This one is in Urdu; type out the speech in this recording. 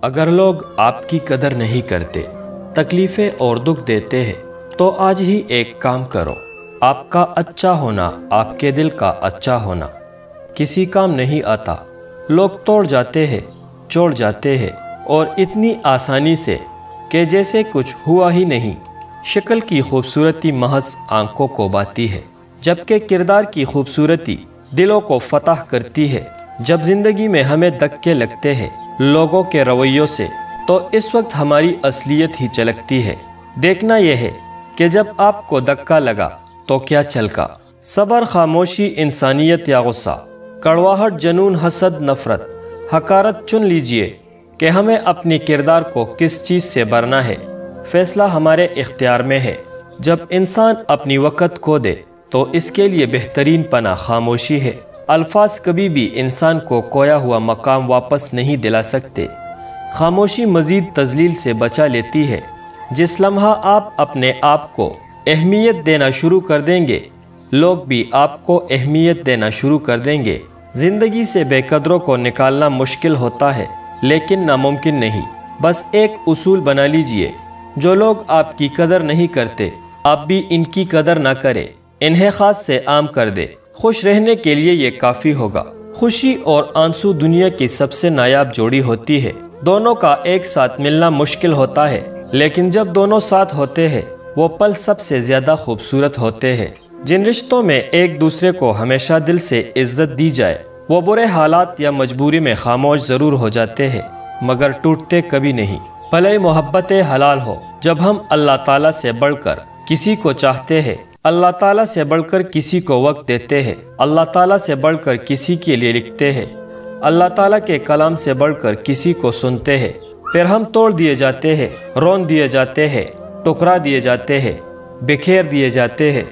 اگر لوگ آپ کی قدر نہیں کرتے، تکلیفیں اور دکھ دیتے ہیں، تو آج ہی ایک کام کرو۔ آپ کا اچھا ہونا، آپ کے دل کا اچھا ہونا کسی کام نہیں آتا۔ لوگ توڑ جاتے ہیں، چھوڑ جاتے ہیں، اور اتنی آسانی سے کہ جیسے کچھ ہوا ہی نہیں۔ شکل کی خوبصورتی محض آنکھوں کو بھاتی ہے، جبکہ کردار کی خوبصورتی دلوں کو فتح کرتی ہے۔ جب زندگی میں ہمیں دھکے لگتے ہیں لوگوں کے رویوں سے، تو اس وقت ہماری اصلیت ہی چلکتی ہے۔ دیکھنا یہ ہے کہ جب آپ کو دھکا لگا تو کیا چھلکا۔ صبر، خاموشی، انسانیت یا غصہ، کڑواہٹ، جنون، حسد، نفرت، حقارت، چن لیجئے کہ ہمیں اپنی کردار کو کس چیز سے بھرنا ہے۔ فیصلہ ہمارے اختیار میں ہے۔ جب انسان اپنی وقت کھو دے تو اس کے لیے بہترین پناہ خاموشی ہے۔ الفاظ کبھی بھی انسان کو کھویا ہوا مقام واپس نہیں دلا سکتے۔ خاموشی مزید تذلیل سے بچا لیتی ہے۔ جس لمحہ آپ اپنے آپ کو اہمیت دینا شروع کر دیں گے، لوگ بھی آپ کو اہمیت دینا شروع کر دیں گے۔ زندگی سے بے قدروں کو نکالنا مشکل ہوتا ہے، لیکن ناممکن نہیں۔ بس ایک اصول بنا لیجئے، جو لوگ آپ کی قدر نہیں کرتے، آپ بھی ان کی قدر نہ کریں، انہیں خاص سے عام کر دے۔ خوش رہنے کے لیے یہ کافی ہوگا۔ خوشی اور آنسو دنیا کی سب سے نایاب جوڑی ہوتی ہے۔ دونوں کا ایک ساتھ ملنا مشکل ہوتا ہے، لیکن جب دونوں ساتھ ہوتے ہیں وہ پل سب سے زیادہ خوبصورت ہوتے ہیں۔ جن رشتوں میں ایک دوسرے کو ہمیشہ دل سے عزت دی جائے، وہ برے حالات یا مجبوری میں خاموش ضرور ہو جاتے ہیں، مگر ٹوٹتے کبھی نہیں۔ بھلے محبت حلال ہو، جب ہم اللہ تعالیٰ سے بڑھ کر کسی کو چاہتے ہیں، اللہ تعالیٰ سے بڑھ کر کسی کو وقت دیتے ہیں، اللہ تعالیٰ سے بڑھ کر کسی کے لیے لکھتے ہیں، اللہ تعالیٰ کے کلام سے بڑھ کر کسی کو سنتے ہیں، پھر ہم توڑ دیے جاتے ہیں، رون دیے جاتے ہیں، ٹکرا دیے جاتے ہیں، بکھیر دیے جاتے ہیں۔